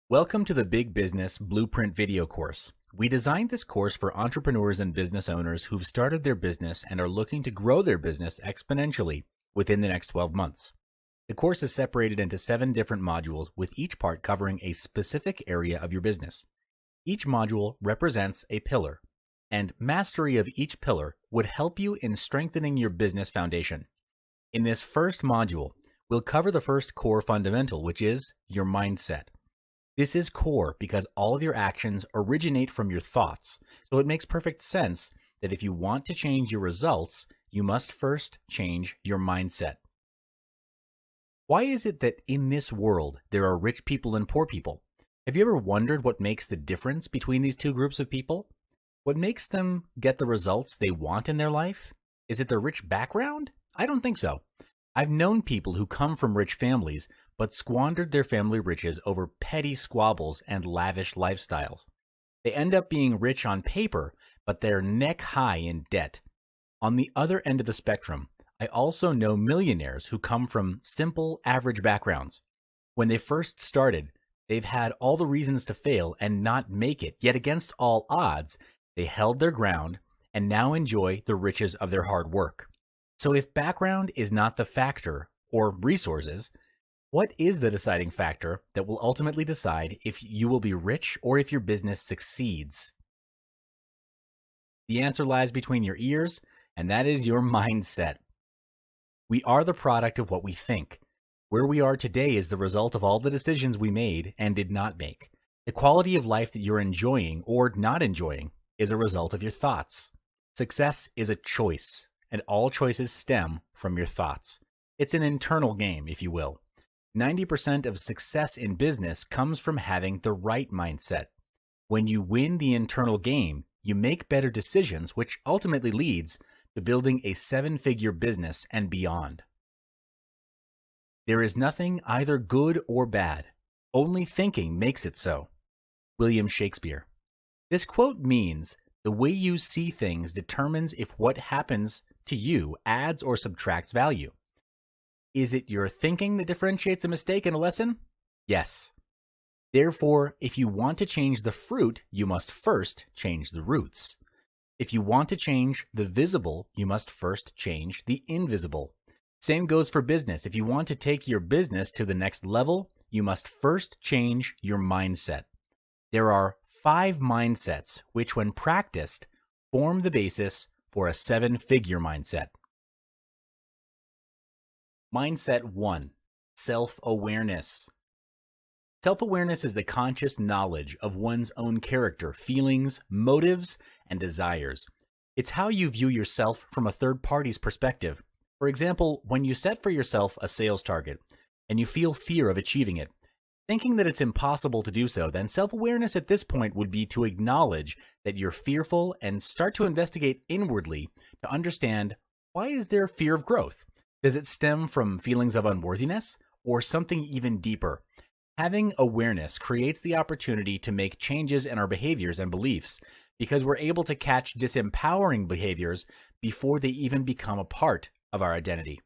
Welcome to the Big Business Blueprint video course. We designed this course for entrepreneurs and business owners who've started their business and are looking to grow their business exponentially within the next 12 months. The course is separated into 7 different modules, with each part covering a specific area of your business. Each module represents a pillar, and mastery of each pillar would help you in strengthening your business foundation. In this first module, we'll cover the first core fundamental, which is your mindset. This is core because all of your actions originate from your thoughts, so it makes perfect sense that if you want to change your results, you must first change your mindset. Why is it that in this world there are rich people and poor people? Have you ever wondered what makes the difference between these two groups of people? What makes them get the results they want in their life? Is it their rich background? I don't think so. I've known people who come from rich families but squandered their family riches over petty squabbles and lavish lifestyles. They end up being rich on paper, but they're neck high in debt. On the other end of the spectrum, I also know millionaires who come from simple, average backgrounds. When they first started, they've had all the reasons to fail and not make it, yet against all odds, they held their ground and now enjoy the riches of their hard work. So if background is not the factor, or resources, what is the deciding factor that will ultimately decide if you will be rich or if your business succeeds? The answer lies between your ears, and that is your mindset. We are the product of what we think. Where we are today is the result of all the decisions we made and did not make. The quality of life that you're enjoying or not enjoying is a result of your thoughts. Success is a choice, and all choices stem from your thoughts. It's an internal game, if you will. 90% of success in business comes from having the right mindset. When you win the internal game, you make better decisions, which ultimately leads to building a 7-figure business and beyond. There is nothing either good or bad. Only thinking makes it so. William Shakespeare. This quote means the way you see things determines if what happens to you adds or subtracts value. Is it your thinking that differentiates a mistake and a lesson? Yes. Therefore, if you want to change the fruit, you must first change the roots. If you want to change the visible, you must first change the invisible. Same goes for business. If you want to take your business to the next level, you must first change your mindset. There are 5 mindsets which, when practiced, form the basis for a 7-figure mindset. Mindset 1. Self-awareness. Self-awareness is the conscious knowledge of one's own character, feelings, motives, and desires. It's how you view yourself from a third party's perspective. For example, when you set for yourself a sales target and you feel fear of achieving it, thinking that it's impossible to do so, then self-awareness at this point would be to acknowledge that you're fearful and start to investigate inwardly to understand, why is there fear of growth? Does it stem from feelings of unworthiness or something even deeper? Having awareness creates the opportunity to make changes in our behaviors and beliefs because we're able to catch disempowering behaviors before they even become a part of our identity.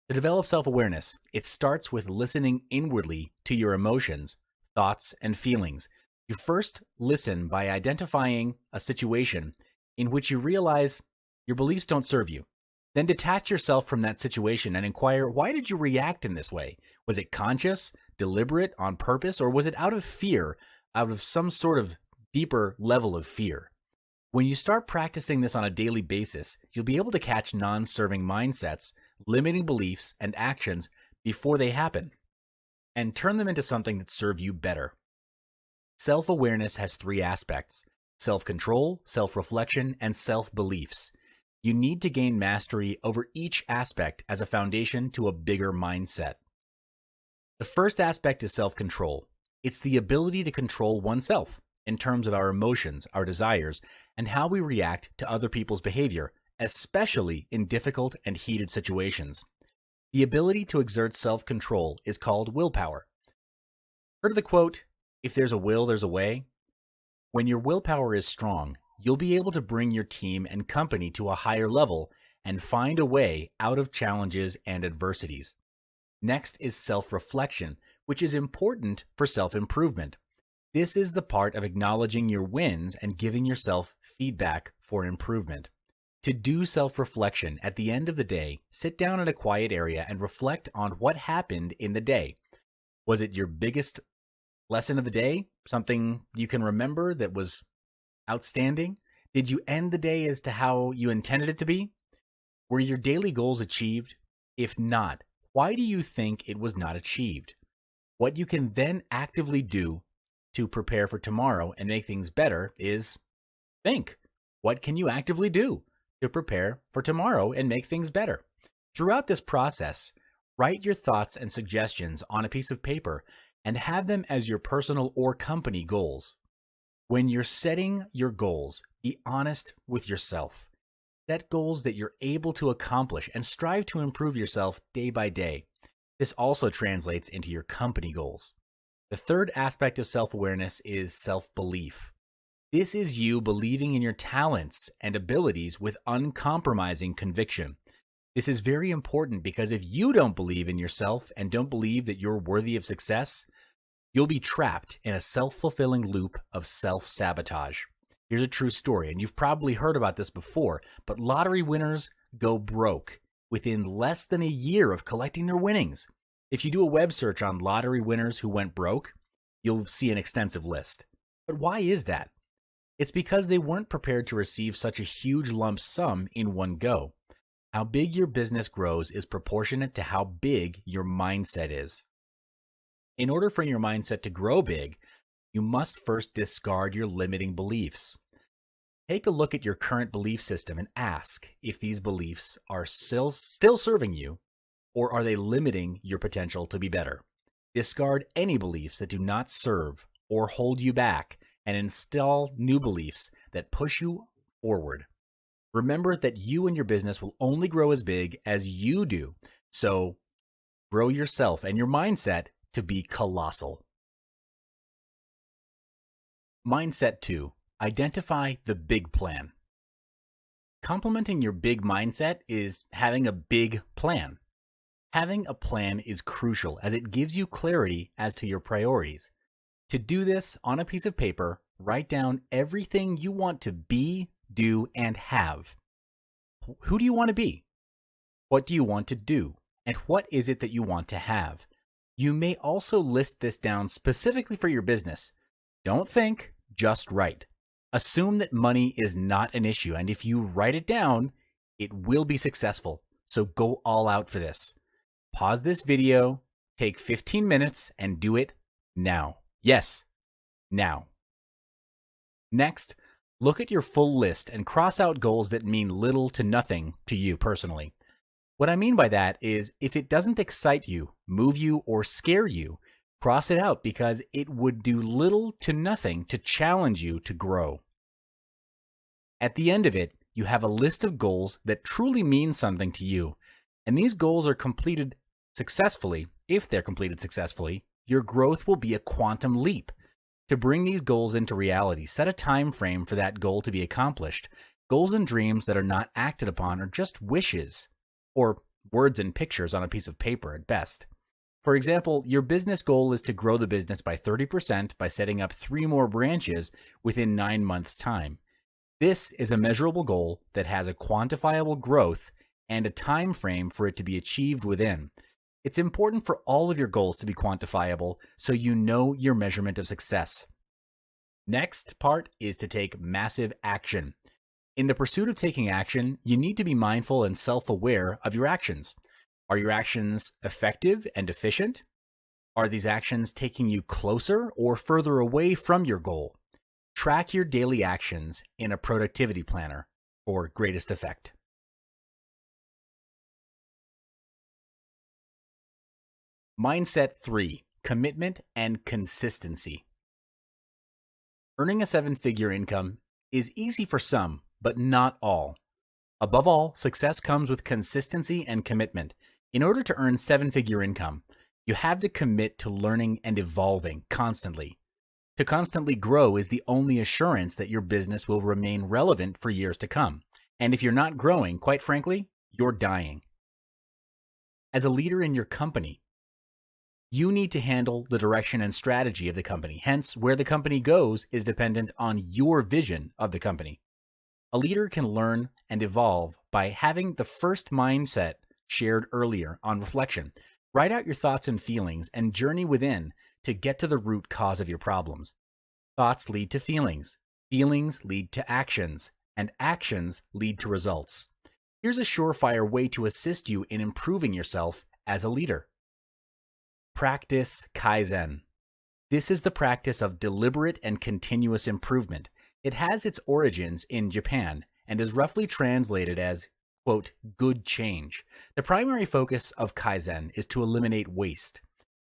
To develop self-awareness, it starts with listening inwardly to your emotions, thoughts, and feelings. You first listen by identifying a situation in which you realize your beliefs don't serve you. Then detach yourself from that situation and inquire, why did you react in this way? Was it conscious, deliberate, on purpose, or was it out of fear, out of some sort of deeper level of fear? When you start practicing this on a daily basis, you'll be able to catch non-serving mindsets, limiting beliefs, and actions before they happen, and turn them into something that serve you better. Self-awareness has 3 aspects: self-control, self-reflection, and self-beliefs. You need to gain mastery over each aspect as a foundation to a bigger mindset. The first aspect is self-control. It's the ability to control oneself in terms of our emotions, our desires, and how we react to other people's behavior, especially in difficult and heated situations. The ability to exert self-control is called willpower. Heard of the quote, "If there's a will, there's a way"? When your willpower is strong, you'll be able to bring your team and company to a higher level and find a way out of challenges and adversities. Next is self-reflection, which is important for self-improvement. This is the part of acknowledging your wins and giving yourself feedback for improvement. To do self-reflection at the end of the day, sit down in a quiet area and reflect on what happened in the day. Was it your biggest lesson of the day? Something you can remember that was outstanding? Did you end the day as to how you intended it to be? Were your daily goals achieved? If not, why do you think it was not achieved? What you can then actively do to prepare for tomorrow and make things better is think. What can you actively do to prepare for tomorrow and make things better? Throughout this process, write your thoughts and suggestions on a piece of paper and have them as your personal or company goals. When you're setting your goals, be honest with yourself. Set goals that you're able to accomplish and strive to improve yourself day by day. This also translates into your company goals. The third aspect of self-awareness is self-belief. This is you believing in your talents and abilities with uncompromising conviction. This is very important because if you don't believe in yourself and don't believe that you're worthy of success, you'll be trapped in a self-fulfilling loop of self-sabotage. Here's a true story, and you've probably heard about this before, but lottery winners go broke within less than a year of collecting their winnings. If you do a web search on lottery winners who went broke, you'll see an extensive list. But why is that? It's because they weren't prepared to receive such a huge lump sum in one go. How big your business grows is proportionate to how big your mindset is. In order for your mindset to grow big, you must first discard your limiting beliefs. Take a look at your current belief system and ask if these beliefs are still serving you, or are they limiting your potential to be better. Discard any beliefs that do not serve or hold you back and install new beliefs that push you forward. Remember that you and your business will only grow as big as you do, so grow yourself and your mindset to be colossal. Mindset 2. Identify the big plan. Complementing your big mindset is having a big plan. Having a plan is crucial as it gives you clarity as to your priorities. To do this, on a piece of paper, write down everything you want to be, do, and have. Who do you want to be? What do you want to do? And what is it that you want to have? You may also list this down specifically for your business. Don't think, just write. Assume that money is not an issue, and if you write it down, it will be successful. So go all out for this. Pause this video, take 15 minutes, and do it now. Yes, now. Next, look at your full list and cross out goals that mean little to nothing to you personally. What I mean by that is if it doesn't excite you, move you, or scare you, cross it out because it would do little to nothing to challenge you to grow. At the end of it, you have a list of goals that truly mean something to you, and these goals are completed successfully. If they're completed successfully, your growth will be a quantum leap. To bring these goals into reality, set a time frame for that goal to be accomplished. Goals and dreams that are not acted upon are just wishes, or words and pictures on a piece of paper at best. For example, your business goal is to grow the business by 30% by setting up 3 more branches within 9 months' time. This is a measurable goal that has a quantifiable growth and a time frame for it to be achieved within. It's important for all of your goals to be quantifiable so you know your measurement of success. Next part is to take massive action. In the pursuit of taking action, you need to be mindful and self-aware of your actions. Are your actions effective and efficient? Are these actions taking you closer or further away from your goal? Track your daily actions in a productivity planner for greatest effect. Mindset 3. Commitment and consistency. Earning a 7-figure income is easy for some, but not all. Above all, success comes with consistency and commitment. In order to earn 7-figure income, you have to commit to learning and evolving constantly. To constantly grow is the only assurance that your business will remain relevant for years to come. And if you're not growing, quite frankly, you're dying. As a leader in your company, You need to handle the direction and strategy of the company. Hence, where the company goes is dependent on your vision of the company. A leader can learn and evolve by having the first mindset shared earlier on reflection. Write out your thoughts and feelings and journey within to get to the root cause of your problems. Thoughts lead to feelings. Feelings lead to actions, and actions lead to results. Here's a surefire way to assist you in improving yourself as a leader. Practice Kaizen. This is the practice of deliberate and continuous improvement. It has its origins in Japan and is roughly translated as, quote, good change. The primary focus of Kaizen is to eliminate waste.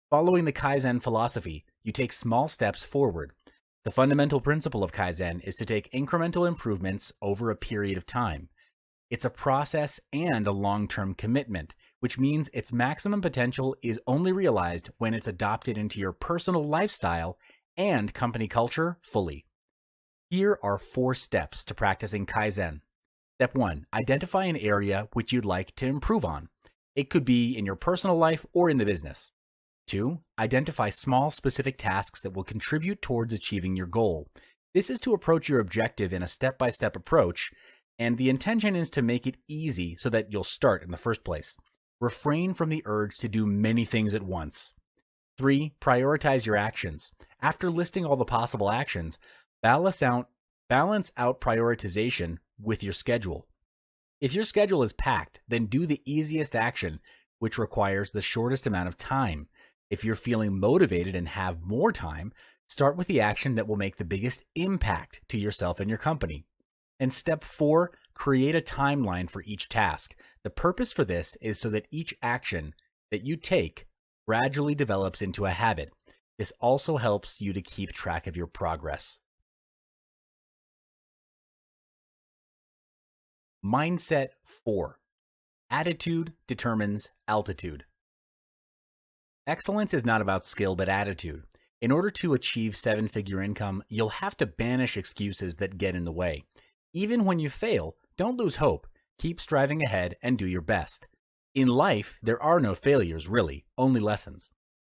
Following the Kaizen philosophy, you take small steps forward. The fundamental principle of Kaizen is to take incremental improvements over a period of time. It's a process and a long-term commitment, which means its maximum potential is only realized when it's adopted into your personal lifestyle and company culture fully. Here are 4 steps to practicing Kaizen. Step 1, identify an area which you'd like to improve on. It could be in your personal life or in the business. 2, identify small specific tasks that will contribute towards achieving your goal. This is to approach your objective in a step-by-step approach, and the intention is to make it easy so that you'll start in the first place. Refrain from the urge to do many things at once. 3, prioritize your actions. After listing all the possible actions, balance out prioritization with your schedule. If your schedule is packed, then do the easiest action, which requires the shortest amount of time. If you're feeling motivated and have more time, start with the action that will make the biggest impact to yourself and your company. And step 4, create a timeline for each task. The purpose for this is so that each action that you take gradually develops into a habit. This also helps you to keep track of your progress. Mindset 4. Attitude determines altitude. Excellence is not about skill, but attitude. In order to achieve 7-figure income, you'll have to banish excuses that get in the way. Even when you fail, don't lose hope. Keep striving ahead and do your best. In life, there are no failures, really, only lessons.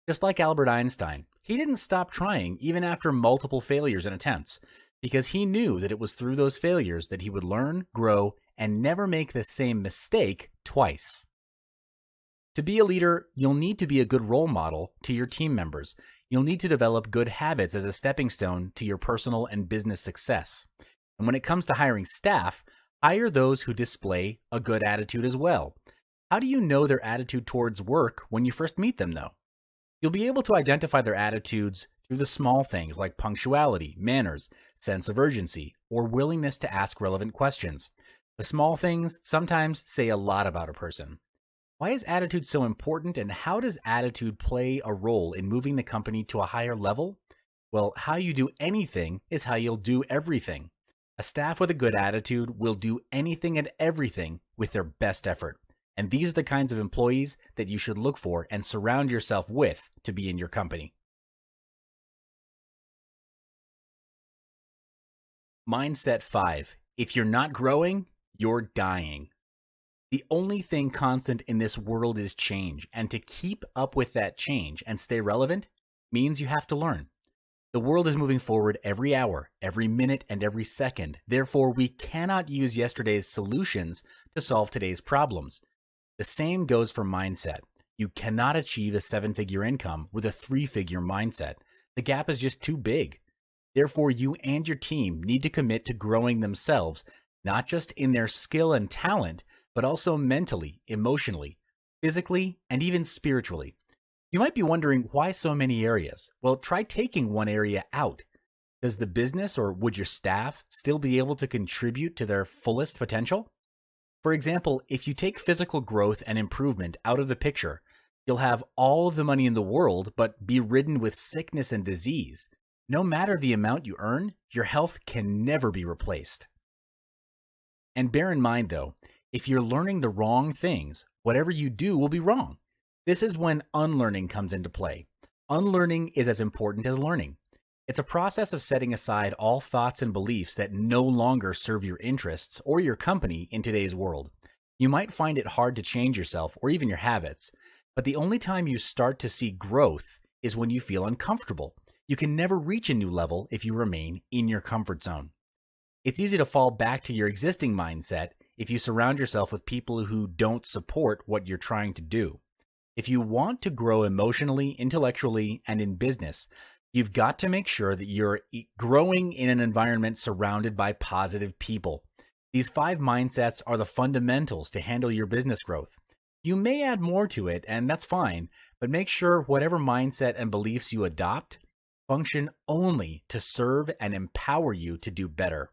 Just like Albert Einstein, he didn't stop trying even after multiple failures and attempts, because he knew that it was through those failures that he would learn, grow, and never make the same mistake twice. To be a leader, you'll need to be a good role model to your team members. You'll need to develop good habits as a stepping stone to your personal and business success. And when it comes to hiring staff, hire those who display a good attitude as well. How do you know their attitude towards work when you first meet them, though? You'll be able to identify their attitudes through the small things like punctuality, manners, sense of urgency, or willingness to ask relevant questions. The small things sometimes say a lot about a person. Why is attitude so important, and how does attitude play a role in moving the company to a higher level? Well, how you do anything is how you'll do everything. A staff with a good attitude will do anything and everything with their best effort. And these are the kinds of employees that you should look for and surround yourself with to be in your company. Mindset 5. If you're not growing, you're dying. The only thing constant in this world is change, and to keep up with that change and stay relevant means you have to learn. The world is moving forward every hour, every minute, and every second. Therefore, we cannot use yesterday's solutions to solve today's problems. The same goes for mindset. You cannot achieve a 7-figure income with a 3-figure mindset. The gap is just too big. Therefore, you and your team need to commit to growing themselves, not just in their skill and talent, but also mentally, emotionally, physically, and even spiritually. You might be wondering why so many areas. Well, try taking one area out. Does the business or would your staff still be able to contribute to their fullest potential? For example, if you take physical growth and improvement out of the picture, you'll have all of the money in the world, but be ridden with sickness and disease. No matter the amount you earn, your health can never be replaced. And bear in mind, though, if you're learning the wrong things, whatever you do will be wrong. This is when unlearning comes into play. Unlearning is as important as learning. It's a process of setting aside all thoughts and beliefs that no longer serve your interests or your company in today's world. You might find it hard to change yourself or even your habits. But the only time you start to see growth is when you feel uncomfortable. You can never reach a new level if you remain in your comfort zone. It's easy to fall back to your existing mindset if you surround yourself with people who don't support what you're trying to do. If you want to grow emotionally, intellectually, and in business, you've got to make sure that you're growing in an environment surrounded by positive people. These 5 mindsets are the fundamentals to handle your business growth. You may add more to it, and that's fine, but make sure whatever mindset and beliefs you adopt function only to serve and empower you to do better.